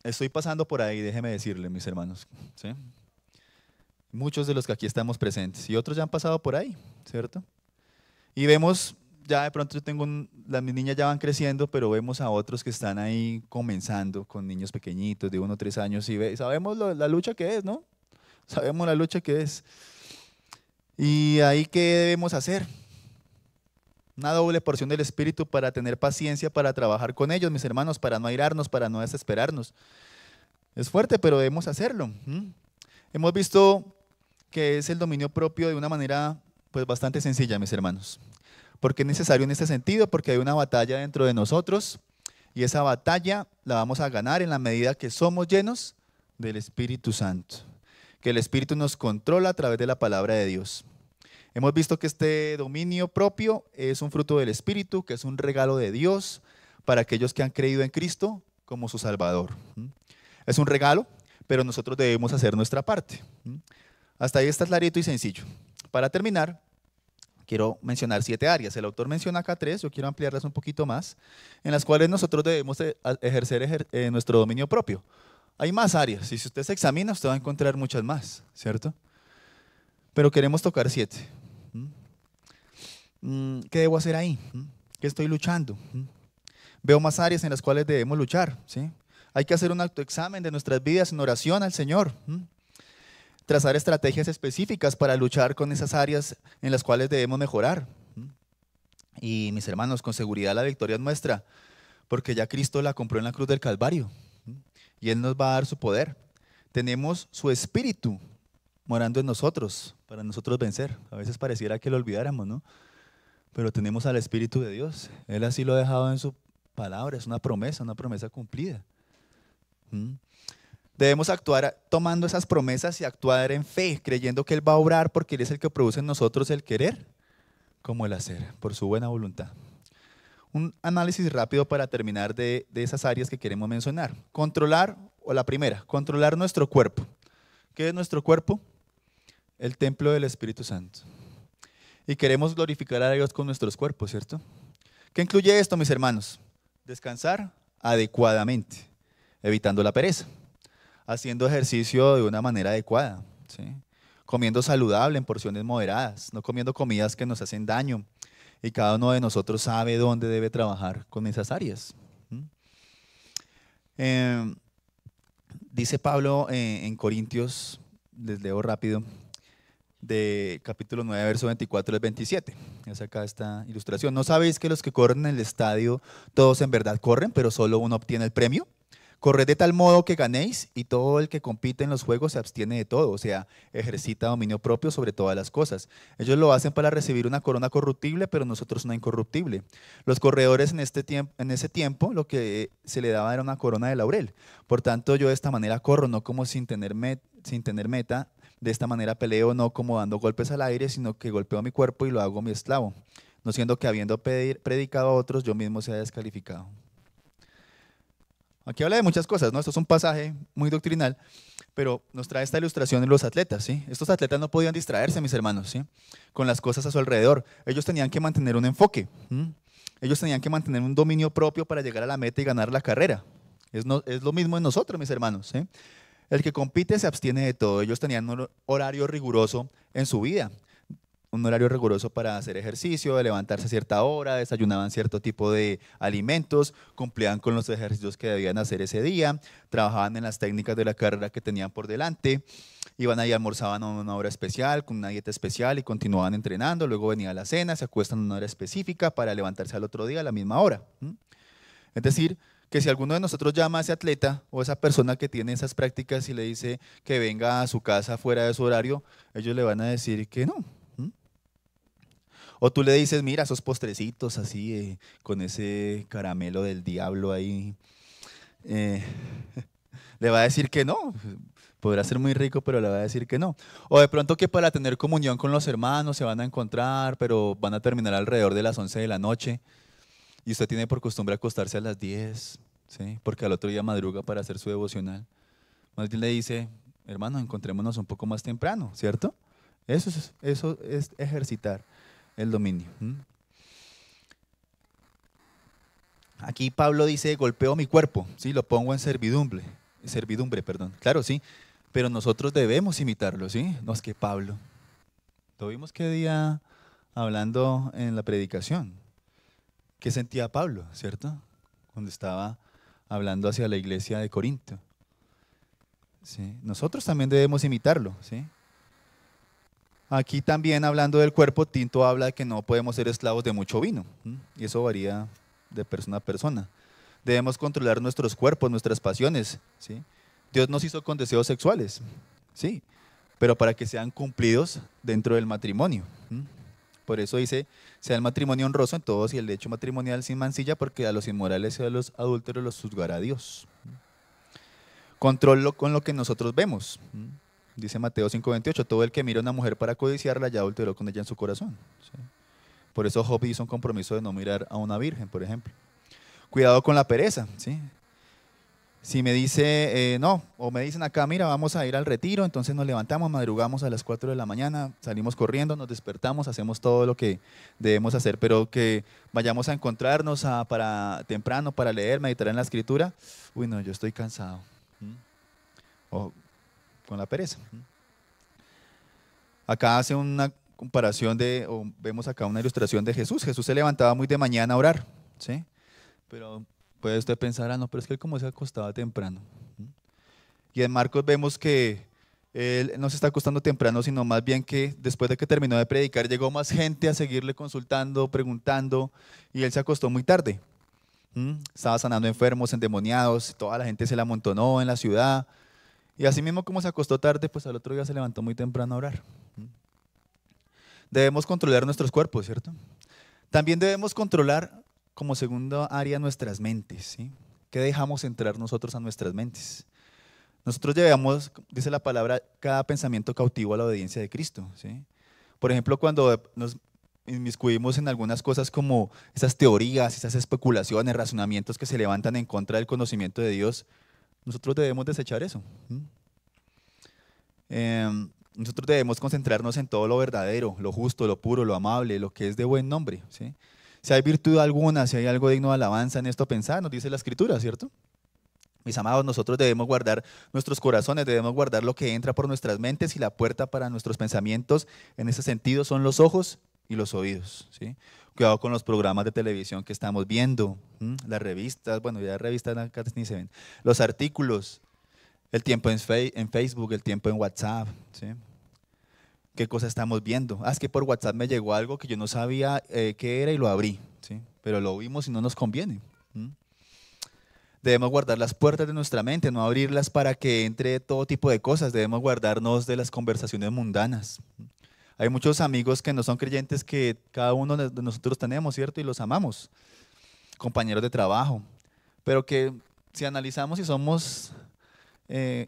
Estoy pasando por ahí, déjeme decirle, mis hermanos. ¿Sí? Muchos de los que aquí estamos presentes y otros ya han pasado por ahí, ¿cierto? Y vemos, ya de pronto las mis niñas ya van creciendo, pero vemos a otros que están ahí comenzando con niños pequeñitos de 1 o 3 años y sabemos la lucha que es, ¿no? Sabemos la lucha que es. ¿Y ahí qué debemos hacer? Una doble porción del Espíritu para tener paciencia, para trabajar con ellos, mis hermanos, para no airarnos, para no desesperarnos. Es fuerte, pero debemos hacerlo. Hemos visto que es el dominio propio de una manera pues bastante sencilla, mis hermanos. ¿Por qué es necesario en este sentido? Porque hay una batalla dentro de nosotros y esa batalla la vamos a ganar en la medida que somos llenos del Espíritu Santo. Que el Espíritu nos controla a través de la palabra de Dios. Hemos visto que este dominio propio es un fruto del Espíritu, que es un regalo de Dios para aquellos que han creído en Cristo como su Salvador. Es un regalo, pero nosotros debemos hacer nuestra parte. Hasta ahí está clarito y sencillo. Para terminar, quiero mencionar 7 áreas. El autor menciona acá 3, yo quiero ampliarlas un poquito más, en las cuales nosotros debemos ejercer nuestro dominio propio. Hay más áreas, y si usted se examina, usted va a encontrar muchas más, ¿cierto? Pero queremos tocar 7. ¿Qué debo hacer ahí? ¿Qué estoy luchando? Veo más áreas en las cuales debemos luchar, ¿sí? Hay que hacer un autoexamen de nuestras vidas en oración al Señor. Trazar estrategias específicas para luchar con esas áreas en las cuales debemos mejorar. Y mis hermanos, con seguridad la victoria es nuestra, porque ya Cristo la compró en la cruz del Calvario y Él nos va a dar su poder. Tenemos su Espíritu morando en nosotros, para nosotros vencer. A veces pareciera que lo olvidáramos, ¿no? Pero tenemos al Espíritu de Dios. Él así lo ha dejado en su palabra, es una promesa cumplida. Debemos actuar tomando esas promesas y actuar en fe, creyendo que Él va a obrar porque Él es el que produce en nosotros el querer como el hacer, por su buena voluntad. Un análisis rápido para terminar de esas áreas que queremos mencionar. Controlar, o la primera, controlar nuestro cuerpo. ¿Qué es nuestro cuerpo? El templo del Espíritu Santo. Y queremos glorificar a Dios con nuestros cuerpos, ¿cierto? ¿Qué incluye esto, mis hermanos? Descansar adecuadamente, evitando la pereza, haciendo ejercicio de una manera adecuada, ¿sí? Comiendo saludable en porciones moderadas, no comiendo comidas que nos hacen daño. Y cada uno de nosotros sabe dónde debe trabajar con esas áreas. Dice Pablo en Corintios, les leo rápido, de capítulo 9, verso 24 al 27. Es acá esta ilustración. ¿No sabéis que los que corren en el estadio, todos en verdad corren, pero solo uno obtiene el premio? Corred de tal modo que ganéis, y todo el que compite en los juegos se abstiene de todo, o sea, ejercita dominio propio sobre todas las cosas. Ellos lo hacen para recibir una corona corruptible, pero nosotros una incorruptible. Los corredores en ese tiempo lo que se le daba era una corona de laurel. Por tanto, yo de esta manera corro, no como sin tener meta, de esta manera peleo, no como dando golpes al aire, sino que golpeo mi cuerpo y lo hago mi esclavo, no siendo que habiendo predicado a otros, yo mismo sea descalificado. Aquí habla de muchas cosas, ¿no? Esto es un pasaje muy doctrinal, pero nos trae esta ilustración de los atletas, ¿sí? Estos atletas no podían distraerse, mis hermanos, ¿sí? Con las cosas a su alrededor. Ellos tenían que mantener un enfoque. Ellos tenían que mantener un dominio propio para llegar a la meta y ganar la carrera. Es lo mismo en nosotros, mis hermanos, ¿sí? El que compite se abstiene de todo. Ellos tenían un horario riguroso en su vida. Un horario riguroso para hacer ejercicio, de levantarse a cierta hora, desayunaban cierto tipo de alimentos, cumplían con los ejercicios que debían hacer ese día, trabajaban en las técnicas de la carrera que tenían por delante, iban ahí, almorzaban a una hora especial, con una dieta especial y continuaban entrenando, luego venía la cena, se acuestan a una hora específica para levantarse al otro día a la misma hora. Es decir, que si alguno de nosotros llama a ese atleta o esa persona que tiene esas prácticas y le dice que venga a su casa fuera de su horario, ellos le van a decir que no. O tú le dices, mira, esos postrecitos así, con ese caramelo del diablo ahí, le va a decir que no. Podrá ser muy rico, pero le va a decir que no. O de pronto que para tener comunión con los hermanos se van a encontrar, pero van a terminar alrededor de las 11 de la noche. Y usted tiene por costumbre acostarse a las 10, ¿sí? Porque al otro día madruga para hacer su devocional. Más bien le dice, hermano, encontrémonos un poco más temprano, ¿cierto? Eso es ejercitar el dominio. Aquí Pablo dice, golpeo mi cuerpo, ¿sí? Lo pongo en servidumbre, perdón. Claro, sí, pero nosotros debemos imitarlo, ¿sí? No es que Pablo. Lo vimos que día hablando en la predicación. ¿Qué sentía Pablo, cierto? Cuando estaba hablando hacia la iglesia de Corinto. ¿Sí? Nosotros también debemos imitarlo, ¿sí? Aquí también hablando del cuerpo, Tinto habla de que no podemos ser esclavos de mucho vino, y eso varía de persona a persona. Debemos controlar nuestros cuerpos, nuestras pasiones, ¿sí? Dios nos hizo con deseos sexuales, sí, pero para que sean cumplidos dentro del matrimonio. Por eso dice, sea el matrimonio honroso en todos y el hecho matrimonial sin mancilla, porque a los inmorales y a los adúlteros los juzgará Dios. Control con lo que nosotros vemos. Dice Mateo 5:28, todo el que mira a una mujer para codiciarla ya adulteró con ella en su corazón. ¿Sí? Por eso Job hizo un compromiso de no mirar a una virgen, por ejemplo. Cuidado con la pereza, ¿sí? Si me dice, no, o me dicen acá, mira, vamos a ir al retiro, entonces nos levantamos, madrugamos a las 4 de la mañana, salimos corriendo, nos despertamos, hacemos todo lo que debemos hacer, pero que vayamos a encontrarnos temprano para leer, meditar en la escritura, uy, no, yo estoy cansado. O con la pereza. Acá hace una comparación o vemos acá una ilustración de Jesús. Jesús se levantaba muy de mañana a orar, ¿sí? Pero puede usted pensar, no, pero es que él como se acostaba temprano. Y en Marcos vemos que él no se está acostando temprano, sino más bien que después de que terminó de predicar, llegó más gente a seguirle consultando, preguntando, y él se acostó muy tarde. Estaba sanando enfermos, endemoniados, toda la gente se le amontonó en la ciudad. Y así mismo como se acostó tarde, pues al otro día se levantó muy temprano a orar. Debemos controlar nuestros cuerpos, ¿cierto? También debemos controlar como segunda área nuestras mentes, ¿sí? ¿Qué dejamos entrar nosotros a nuestras mentes? Nosotros llevamos, dice la palabra, cada pensamiento cautivo a la obediencia de Cristo, ¿sí? Por ejemplo, cuando nos inmiscuimos en algunas cosas como esas teorías, esas especulaciones, razonamientos que se levantan en contra del conocimiento de Dios, nosotros debemos desechar eso. Nosotros debemos concentrarnos en todo lo verdadero, lo justo, lo puro, lo amable, lo que es de buen nombre, ¿sí? Si hay virtud alguna, si hay algo digno de alabanza en esto, pensar, nos dice la Escritura, ¿cierto? Mis amados, nosotros debemos guardar nuestros corazones, debemos guardar lo que entra por nuestras mentes, y la puerta para nuestros pensamientos en ese sentido son los ojos y los oídos, ¿sí? Cuidado con los programas de televisión que estamos viendo, las revistas, bueno, ya revistas acá ni se ven, los artículos, el tiempo en Facebook, el tiempo en WhatsApp, ¿sí? ¿Qué cosa estamos viendo? Es que por WhatsApp me llegó algo que yo no sabía qué era y lo abrí, ¿sí? Pero lo vimos y no nos conviene. Debemos guardar las puertas de nuestra mente, no abrirlas para que entre todo tipo de cosas. Debemos guardarnos de las conversaciones mundanas. Hay muchos amigos que no son creyentes que cada uno de nosotros tenemos, ¿cierto? Y los amamos. Compañeros de trabajo. Pero que si analizamos y somos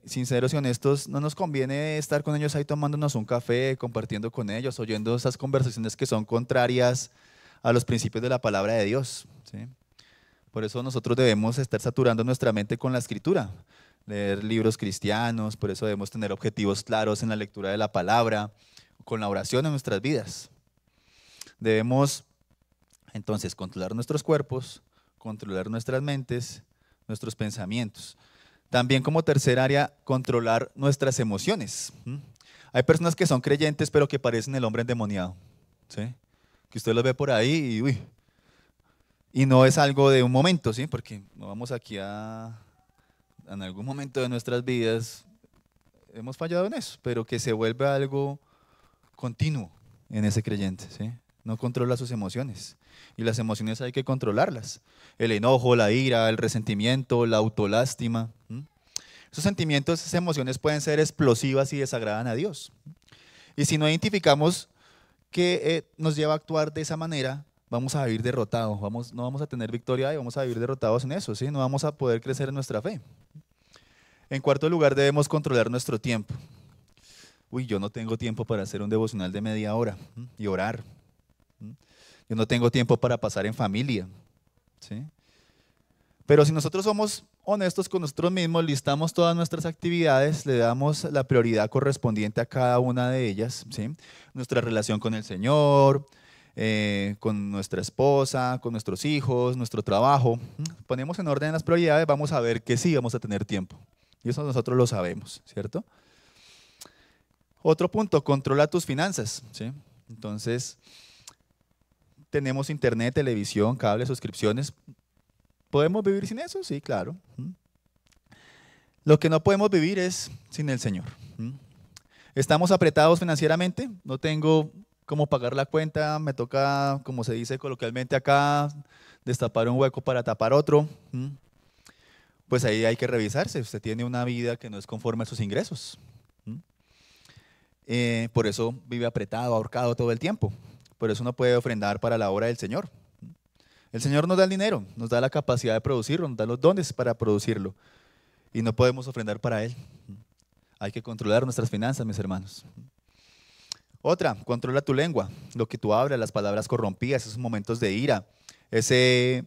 sinceros y honestos, no nos conviene estar con ellos ahí tomándonos un café, compartiendo con ellos, oyendo esas conversaciones que son contrarias a los principios de la palabra de Dios, ¿sí? Por eso nosotros debemos estar saturando nuestra mente con la escritura, leer libros cristianos, por eso debemos tener objetivos claros en la lectura de la palabra, con la oración en nuestras vidas. Debemos entonces controlar nuestros cuerpos, controlar nuestras mentes, nuestros pensamientos. También como tercer área, controlar nuestras emociones. Hay personas que son creyentes pero que parecen el hombre endemoniado, ¿sí? Que usted los ve por ahí y uy. Y no es algo de un momento, ¿sí? Porque no vamos aquí en algún momento de nuestras vidas hemos fallado en eso, pero que se vuelve algo continuo en ese creyente, ¿sí? No controla sus emociones. Y las emociones hay que controlarlas. El enojo, la ira, el resentimiento, la autolástima. Esos sentimientos, esas emociones pueden ser explosivas y desagradan a Dios. Y si no identificamos qué nos lleva a actuar de esa manera, vamos a vivir derrotados, no vamos a tener victoria y vamos a vivir derrotados en eso, ¿sí? No vamos a poder crecer en nuestra fe. En cuarto lugar, debemos controlar nuestro tiempo. Uy, yo no tengo tiempo para hacer un devocional de media hora y orar. Yo no tengo tiempo para pasar en familia, ¿sí? Pero si nosotros somos honestos con nosotros mismos, listamos todas nuestras actividades, le damos la prioridad correspondiente a cada una de ellas, ¿sí? Nuestra relación con el Señor, con nuestra esposa, con nuestros hijos, nuestro trabajo. Ponemos en orden las prioridades, vamos a ver que sí vamos a tener tiempo. Y eso nosotros lo sabemos, ¿cierto? Otro punto, controla tus finanzas, ¿sí? Entonces, tenemos internet, televisión, cable, suscripciones. ¿Podemos vivir sin eso? Sí, claro. Lo que no podemos vivir es sin el Señor. ¿Estamos apretados financieramente? No tengo cómo pagar la cuenta, me toca, como se dice coloquialmente acá, destapar un hueco para tapar otro. Pues ahí hay que revisarse. Usted tiene una vida que no es conforme a sus ingresos. Por eso vive apretado, ahorcado todo el tiempo. Por eso no puede ofrendar para la obra del Señor. El Señor nos da el dinero, nos da la capacidad de producirlo, nos da los dones para producirlo. Y no podemos ofrendar para Él. Hay que controlar nuestras finanzas, mis hermanos. Otra, controla tu lengua, lo que tú hablas, las palabras corrompidas, esos momentos de ira, ese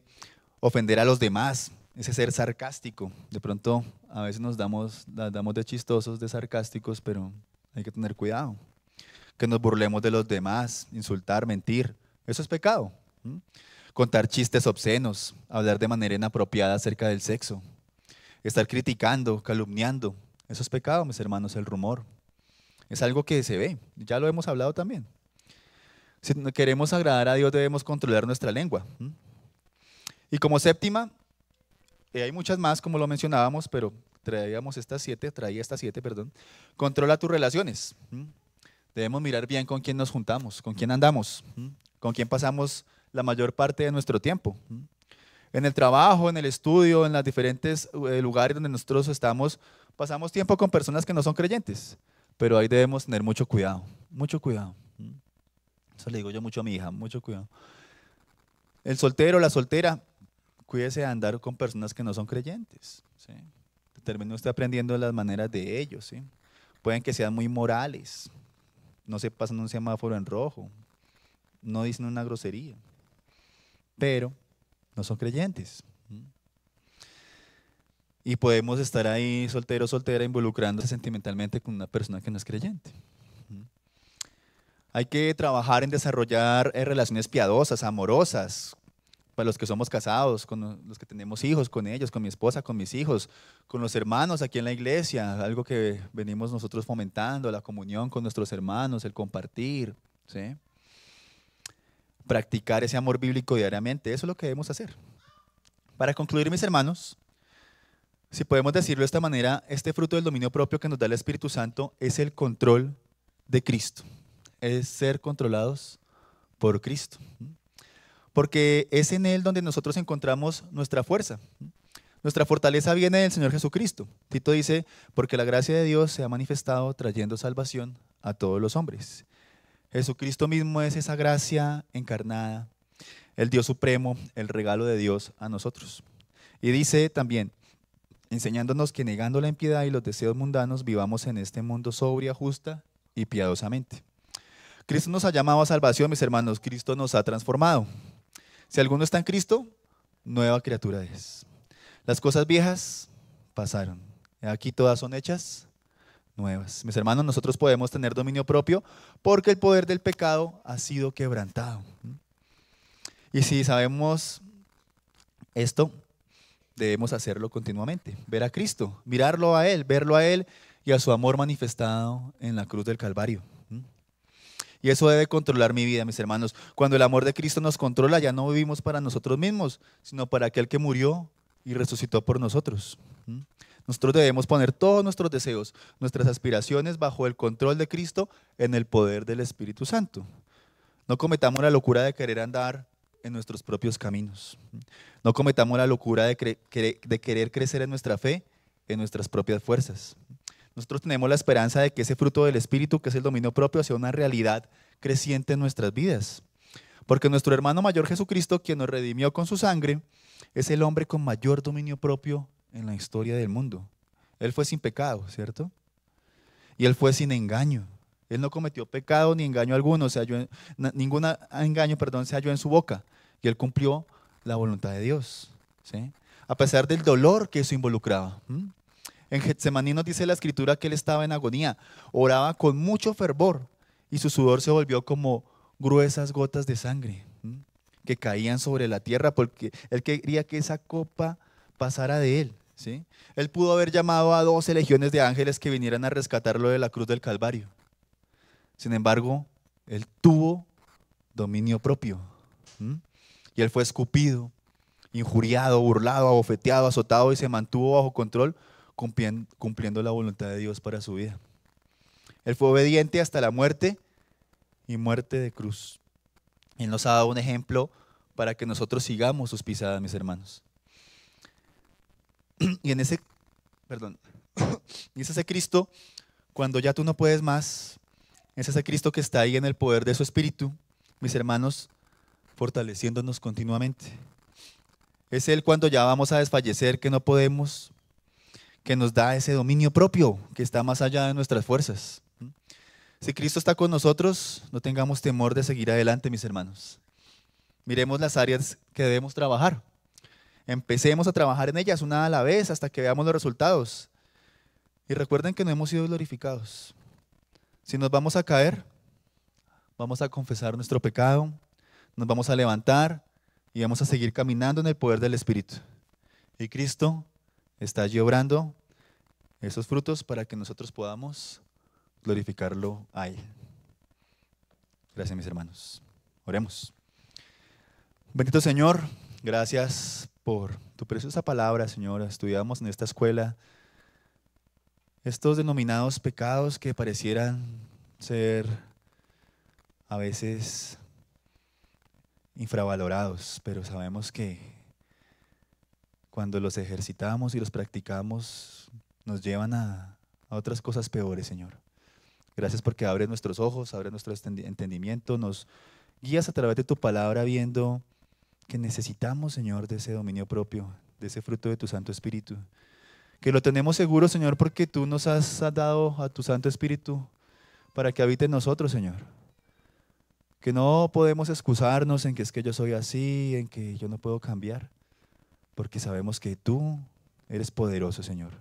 ofender a los demás, ese ser sarcástico. De pronto a veces nos damos de chistosos, de sarcásticos, pero hay que tener cuidado. Que nos burlemos de los demás, insultar, mentir, eso es pecado. Contar chistes obscenos, hablar de manera inapropiada acerca del sexo, estar criticando, calumniando, eso es pecado, mis hermanos, el rumor. Es algo que se ve, ya lo hemos hablado también. Si queremos agradar a Dios debemos controlar nuestra lengua. Y como séptima, hay muchas más como lo mencionábamos, pero traía estas siete, controla tus relaciones. Debemos mirar bien con quién nos juntamos, con quién andamos, con quién pasamos la mayor parte de nuestro tiempo. En el trabajo, en el estudio, en los diferentes lugares donde nosotros estamos, pasamos tiempo con personas que no son creyentes, pero ahí debemos tener mucho cuidado, mucho cuidado. Eso le digo yo mucho a mi hija, mucho cuidado. El soltero, la soltera, cuídese de andar con personas que no son creyentes, ¿sí? Termine usted aprendiendo las maneras de ellos, ¿sí? Pueden que sean muy morales, no se pasan un semáforo en rojo, no dicen una grosería, pero no son creyentes. Y podemos estar ahí soltero o soltera involucrándose sentimentalmente con una persona que no es creyente. Hay que trabajar en desarrollar relaciones piadosas, amorosas, para los que somos casados, con los que tenemos hijos, con ellos, con mi esposa, con mis hijos, con los hermanos aquí en la iglesia, algo que venimos nosotros fomentando, la comunión con nuestros hermanos, el compartir, ¿sí? Practicar ese amor bíblico diariamente, eso es lo que debemos hacer. Para concluir, mis hermanos, si podemos decirlo de esta manera, este fruto del dominio propio que nos da el Espíritu Santo es el control de Cristo, es ser controlados por Cristo. Porque es en Él donde nosotros encontramos nuestra fuerza. Nuestra fortaleza viene del Señor Jesucristo. Tito dice, porque la gracia de Dios se ha manifestado trayendo salvación a todos los hombres. Jesucristo mismo es esa gracia encarnada, el Dios supremo, el regalo de Dios a nosotros. Y dice también, enseñándonos que negando la impiedad y los deseos mundanos, vivamos en este mundo sobria, justa y piadosamente. Cristo nos ha llamado a salvación, mis hermanos. Cristo nos ha transformado. Si alguno está en Cristo, nueva criatura es. Las cosas viejas pasaron. Aquí todas son hechas nuevas. Mis hermanos, nosotros podemos tener dominio propio porque el poder del pecado ha sido quebrantado. Y si sabemos esto, debemos hacerlo continuamente. Ver a Cristo, mirarlo a Él, verlo a Él y a su amor manifestado en la cruz del Calvario. Y eso debe controlar mi vida, mis hermanos. Cuando el amor de Cristo nos controla, ya no vivimos para nosotros mismos, sino para aquel que murió y resucitó por nosotros. Nosotros debemos poner todos nuestros deseos, nuestras aspiraciones bajo el control de Cristo en el poder del Espíritu Santo. No cometamos la locura de querer andar en nuestros propios caminos. No cometamos la locura de querer crecer en nuestra fe, en nuestras propias fuerzas. Nosotros tenemos la esperanza de que ese fruto del Espíritu, que es el dominio propio, sea una realidad creciente en nuestras vidas. Porque nuestro hermano mayor Jesucristo, quien nos redimió con su sangre, es el hombre con mayor dominio propio en la historia del mundo. Él fue sin pecado, ¿cierto? Y él fue sin engaño. Él no cometió pecado ni engaño alguno, ningún engaño, se halló en su boca. Y él cumplió la voluntad de Dios, ¿sí? A pesar del dolor que eso involucraba. En Getsemaní nos dice la Escritura que él estaba en agonía, oraba con mucho fervor y su sudor se volvió como gruesas gotas de sangre que caían sobre la tierra porque él quería que esa copa pasara de él, ¿sí? Él pudo haber llamado a 12 legiones de ángeles que vinieran a rescatarlo de la cruz del Calvario. Sin embargo, él tuvo dominio propio. Y él fue escupido, injuriado, burlado, abofeteado, azotado y se mantuvo bajo control cumpliendo la voluntad de Dios para su vida. Él fue obediente hasta la muerte y muerte de cruz. Él nos ha dado un ejemplo para que nosotros sigamos sus pisadas, mis hermanos. Y es ese Cristo, cuando ya tú no puedes más, es ese Cristo que está ahí en el poder de su Espíritu, mis hermanos, fortaleciéndonos continuamente. Es Él cuando ya vamos a desfallecer, que no podemos, que nos da ese dominio propio, que está más allá de nuestras fuerzas. Si Cristo está con nosotros, no tengamos temor de seguir adelante, mis hermanos. Miremos las áreas que debemos trabajar. Empecemos a trabajar en ellas una a la vez hasta que veamos los resultados. Y recuerden que no hemos sido glorificados. Si nos vamos a caer, vamos a confesar nuestro pecado, nos vamos a levantar y vamos a seguir caminando en el poder del Espíritu. Y Cristo está allí obrando esos frutos para que nosotros podamos glorificarlo a Él. Gracias, mis hermanos. Oremos. Bendito Señor, gracias por tu preciosa palabra, Señor. Estudiamos en esta escuela estos denominados pecados que parecieran ser a veces infravalorados, pero sabemos que cuando los ejercitamos y los practicamos nos llevan a otras cosas peores, Señor. Gracias porque abres nuestros ojos, abres nuestro entendimiento, nos guías a través de tu palabra viendo que necesitamos, Señor, de ese dominio propio, de ese fruto de tu Santo Espíritu. Que lo tenemos seguro, Señor, porque tú nos has dado a tu Santo Espíritu para que habite en nosotros, Señor. Que no podemos excusarnos en que es que yo soy así, en que yo no puedo cambiar, porque sabemos que tú eres poderoso, Señor.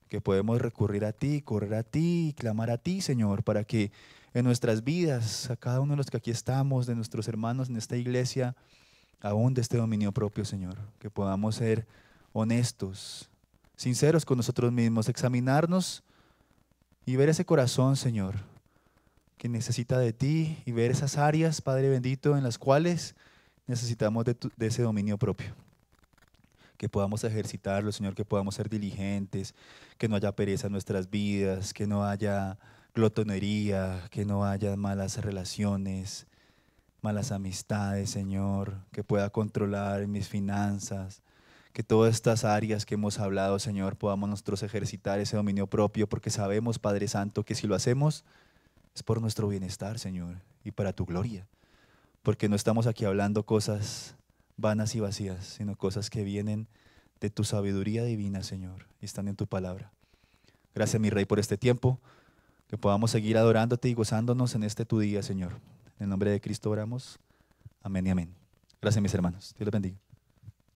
Que podemos recurrir a ti, correr a ti y clamar a ti, Señor, para que en nuestras vidas, a cada uno de los que aquí estamos, de nuestros hermanos en esta iglesia, aún de este dominio propio, Señor, que podamos ser honestos, sinceros con nosotros mismos, examinarnos y ver ese corazón, Señor, que necesita de ti y ver esas áreas, Padre bendito, en las cuales necesitamos de ese dominio propio. Que podamos ejercitarlo, Señor, que podamos ser diligentes, que no haya pereza en nuestras vidas, que no haya glotonería, que no haya malas relaciones, malas amistades, Señor, que pueda controlar mis finanzas, que todas estas áreas que hemos hablado, Señor, podamos nosotros ejercitar ese dominio propio, porque sabemos, Padre Santo, que si lo hacemos es por nuestro bienestar, Señor, y para tu gloria, porque no estamos aquí hablando cosas vanas y vacías, sino cosas que vienen de tu sabiduría divina, Señor, y están en tu palabra. Gracias, mi Rey, por este tiempo, que podamos seguir adorándote y gozándonos en este tu día, Señor. En el nombre de Cristo oramos. Amén y amén. Gracias, mis hermanos. Dios les bendiga.